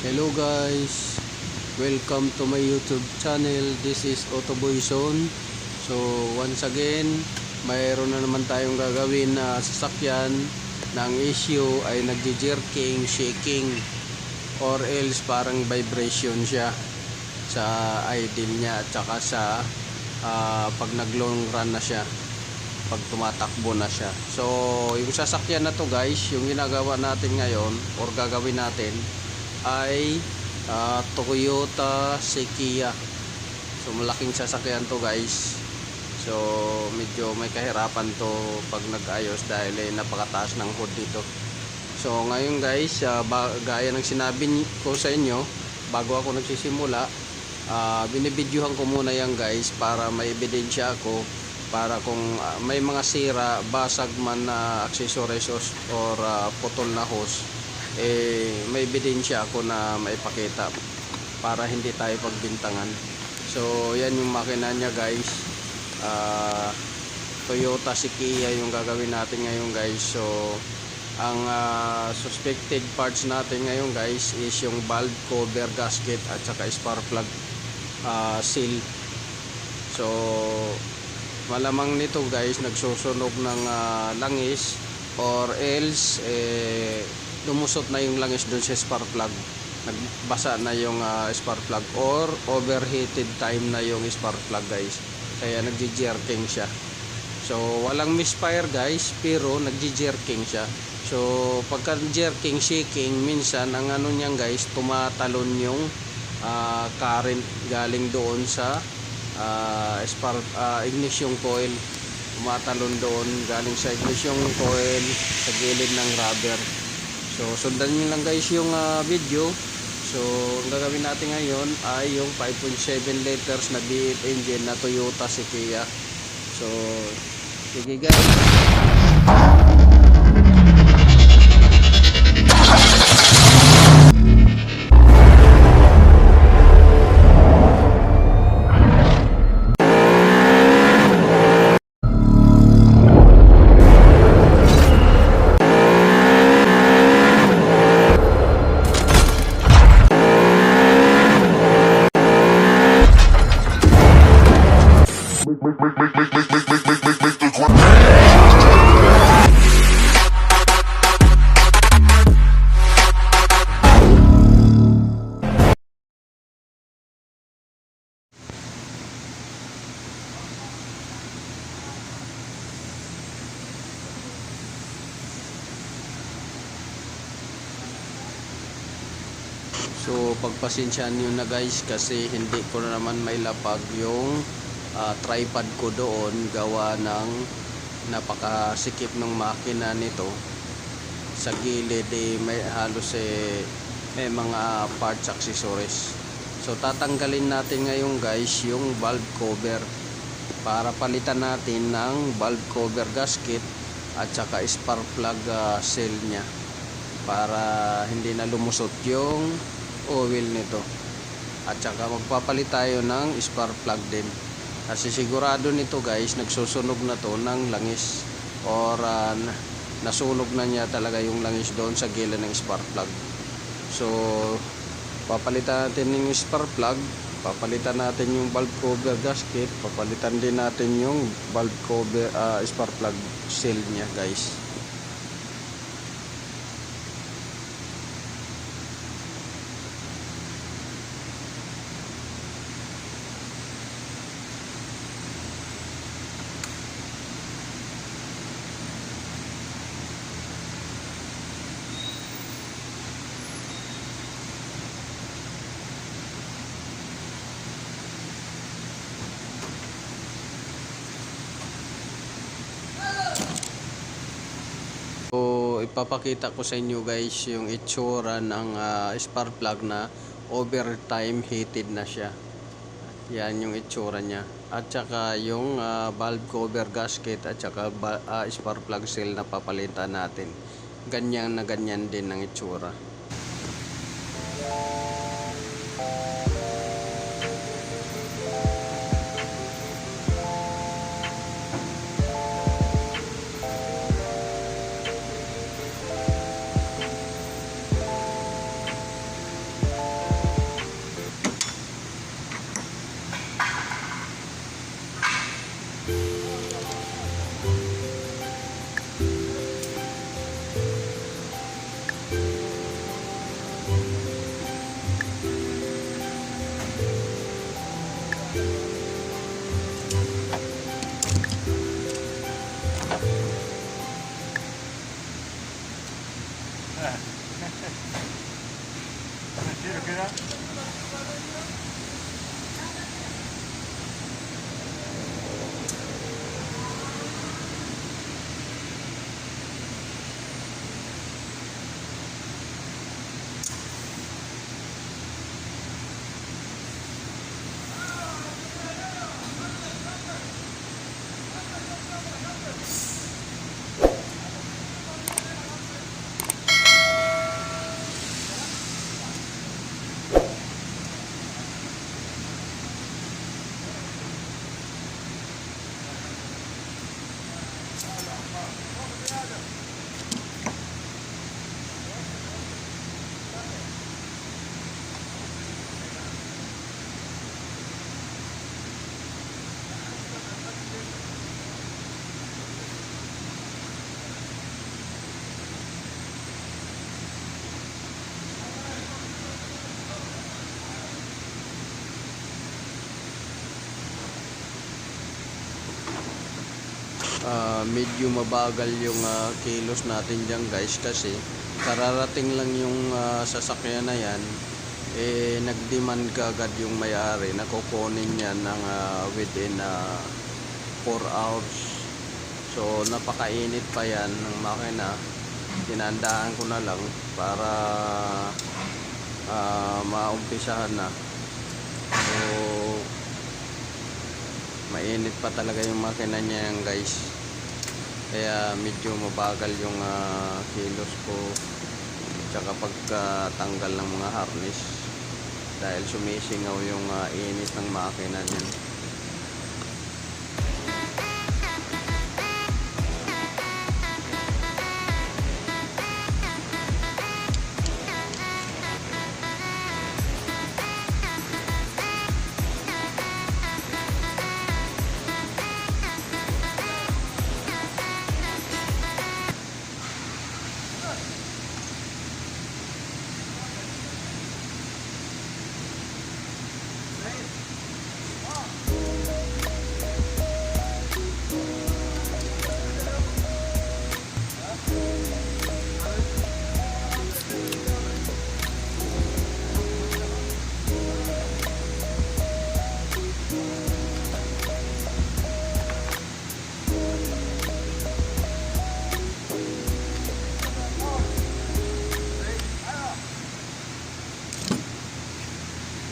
Hello guys, welcome to my YouTube channel. This is Autoboy Zone. So once again, mayroon na naman tayong gagawin na sasakyan ng issue ay nagji-jerking, shaking, or else parang vibration siya sa idle niya at saka sa pag nag-long run na siya, pag tumatakbo na siya. So yung sasakyan na to guys, yung ginagawa natin ngayon or gagawin natin ay Toyota Sequoia. So malaking sasakyan to guys. So medyo may kahirapan to pag nag-ayos dahil napakataas ng hood dito. So ngayon guys, gaya ng sinabi ko sa inyo bago ako nagsisimula, binibidyohan ko muna yan guys para may ebidensya ako, para kung may mga sira, basag man na accessories or putol na hose, may ebidensya ako na maipakita para hindi tayo pagbintangan. So yan yung makina niya guys, Toyota Sequoia yung gagawin natin ngayon guys. So ang suspected parts natin ngayon guys is yung valve cover gasket at saka spark plug seal. So malamang nito guys nagsusunog ng langis or else lumusot na yung langis doon sa spark plug, nagbasa na yung spark plug or overheated time na yung spark plug guys, kaya nagji-jerking siya. So walang misfire guys, pero nagji-jerking siya. So pagka jerking, shaking, minsan ang ano niyan guys, tumatalon yung current galing doon sa ignition coil, tumatalon doon galing sa ignition coil sa gilid ng rubber. So sundan nyo lang guys yung video. So ang gagawin natin ngayon ay yung 5.7 liters na V8 engine na Toyota Sequoia. So sige guys. So pagpasensyahan nyo na guys kasi hindi ko na naman mailapag yung tripod ko doon, gawa ng napakasikip ng makina nito. Sa gilid may halos may mga parts accessories. So tatanggalin natin ngayon guys yung valve cover para palitan natin ng valve cover gasket at saka spark plug seal nya para hindi na lumusot yung oil nito. At saka magpapalit tayo ng spark plug din kasi sigurado nito guys nagsusunog na to ng langis or nasunog na niya talaga yung langis doon sa gilid ng spark plug. So papalitan natin yung spark plug, papalitan natin yung valve cover gasket, papalitan din natin yung valve cover spark plug seal nya guys. So ipapakita ko sa inyo guys yung itsura ng spark plug na overtime heated na siya. Yan yung itsura niya. At saka yung valve cover gasket at saka spark plug seal na papalitan natin. Ganyan na ganyan din ang itsura. medyo mabagal yung kilos natin dyan guys, kasi kararating lang yung sasakyan na yan, nag-demand kaagad yung may-ari na kukunin yan ng within 4 hours. So napakainit pa yan ng makina, tinandaan ko na lang para maumpisahan na. So mainit pa talaga yung makina niya yan guys, kaya medyo mabagal yung kilos ko tsaka pagtanggal ng mga harness, dahil sumisingaw yung init ng makina niyan.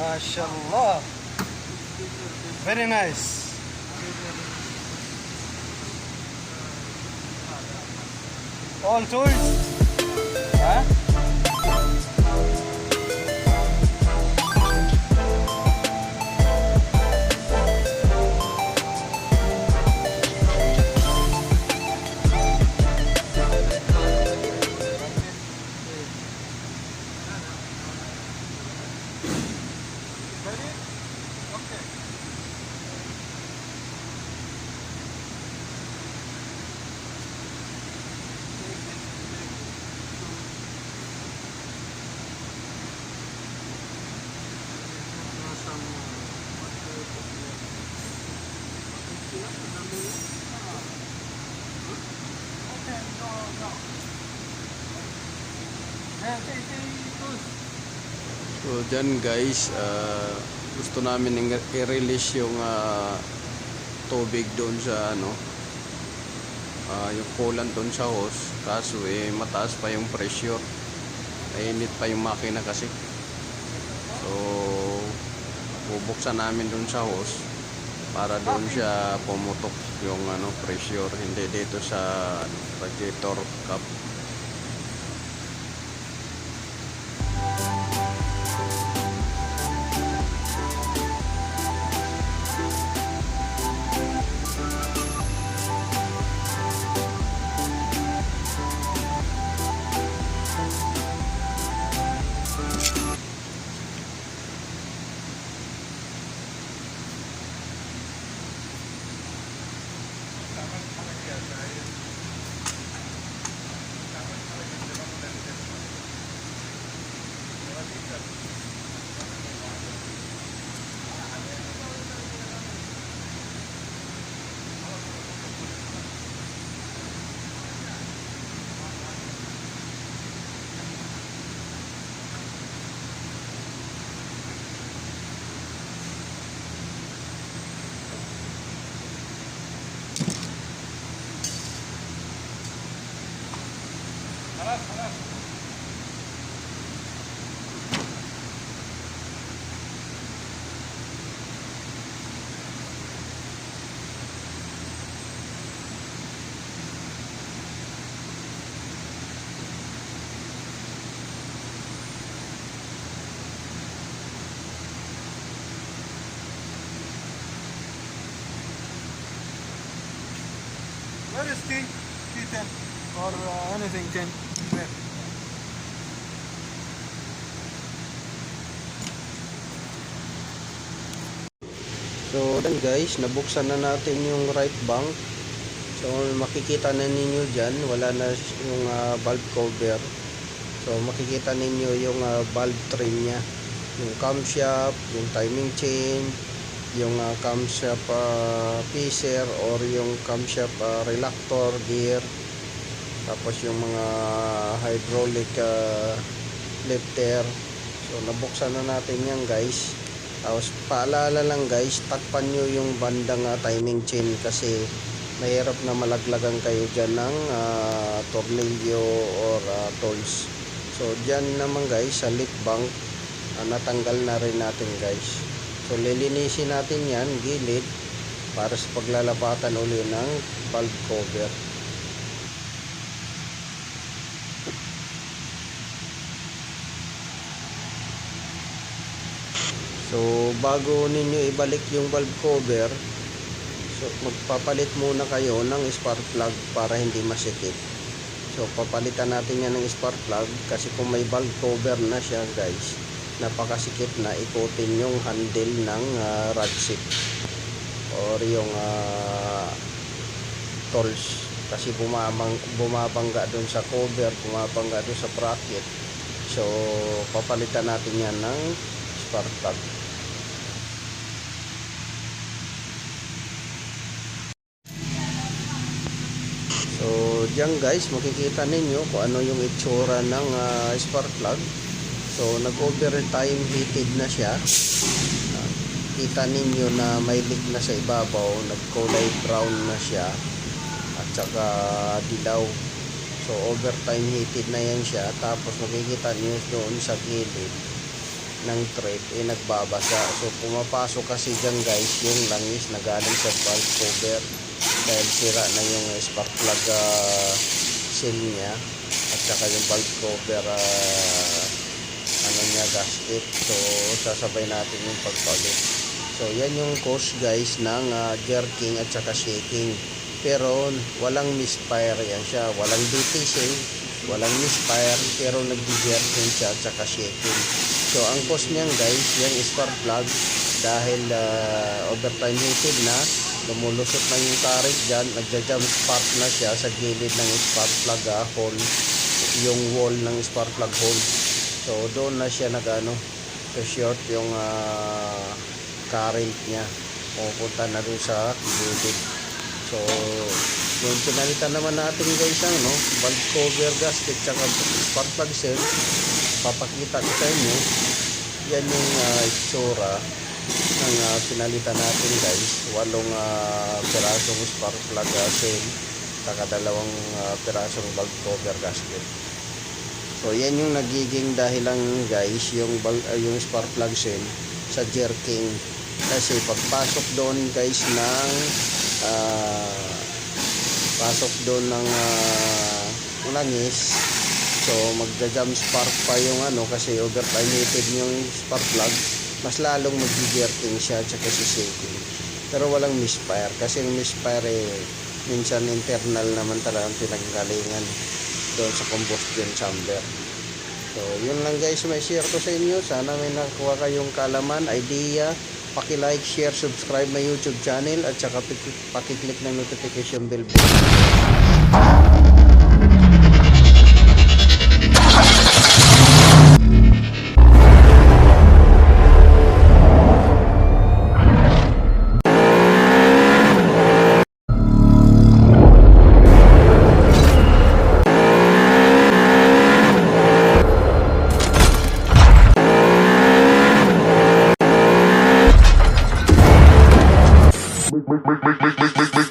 MashaAllah. Very nice. All tools. Huh? So dyan guys, gusto namin i-release yung tubig doon sa yung coolant doon sa hose, kaso mataas pa yung pressure, mainit pa yung makina kasi. So bubuksan namin doon sa hose para doon siya pumutok yung pressure, hindi dito sa radiator cap. Where is T10 or anything 10? Where? So then guys, nabuksan na natin yung right bank. So makikita na ninyo dyan, wala na yung valve cover. So makikita ninyo yung valve trim nya, yung camshaft, yung timing chain, yung camshaft pisser or yung camshaft reluctor gear, tapos yung mga hydraulic lifter. So nabuksan na natin yan guys. Tapos paalala lang guys, takpan nyo yung bandang timing chain kasi mahirap na malaglagan kayo dyan ng tornilyo or tools. So dyan naman guys sa lip bank, natanggal na rin natin guys. So lilinisin natin yan gilid para sa paglalapatan uli ng valve cover. So bago ninyo ibalik yung valve cover, so magpapalit muna kayo ng spark plug para hindi masikip. So papalitan natin yan ng spark plug kasi kung may valve cover na siya guys, napakasikip na ikutin yung handle ng ratchet or yung tools kasi bumabangga dun sa cover, bumabangga dun sa bracket. So papalitan natin yan ng spark plug. So diyan guys makikita ninyo kung ano yung itsura ng spark plug. So nag-overtime heated na siya. Kita ninyo na may leak na sa ibabaw, nagkulay brown na siya at saka dilaw. So overtime heated na yan siya. Tapos makikita niyo doon sa gilid ng thread nagbabasa. So pumapasok kasi dyan guys yung langis na galing sa valve cover dahil sira na yung spark plug seal niya at saka yung valve cover gasket. So sasabay natin yung pagpalit. So yan yung cause guys ng jerking at saka shaking, pero walang misfire yan siya, walang DTC, walang misfire, pero nagdi-jerking siya at saka shaking. So ang cause niyan guys, yung spark plug dahil overtime heated na, lumulusot na yung current dyan, nagja-jump spark na siya sa gilid ng spark plug hole, yung wall ng spark plug hole. So doon na siya so short yung current niya, pupunta na doon sa gilid. So yung pinalitan naman natin guys ang valve cover gasket tsaka spark plug seal, papakita ko sa inyo. Yan yung itsura ng pinalitan natin guys. 8 pirasong spark plug seal saka 2 pirasong valve cover gasket. So yan yung nagiging dahilan guys, yung spark plug seal sa jerking, kasi pagpasok doon guys ng langis, so magja-jump spark pa yung kasi overtime heated yung spark plug, mas lalong mag-jerking siya at si shaking. Pero walang misfire kasi yung misfire minsan internal naman talagang pinanggalingan doon sa combustion chamber. So yun lang guys, may share ko sa inyo. Sana may nakuha kayong kalaman, idea. Paki-like, share, subscribe my YouTube channel at saka paki-click ng notification bell. Make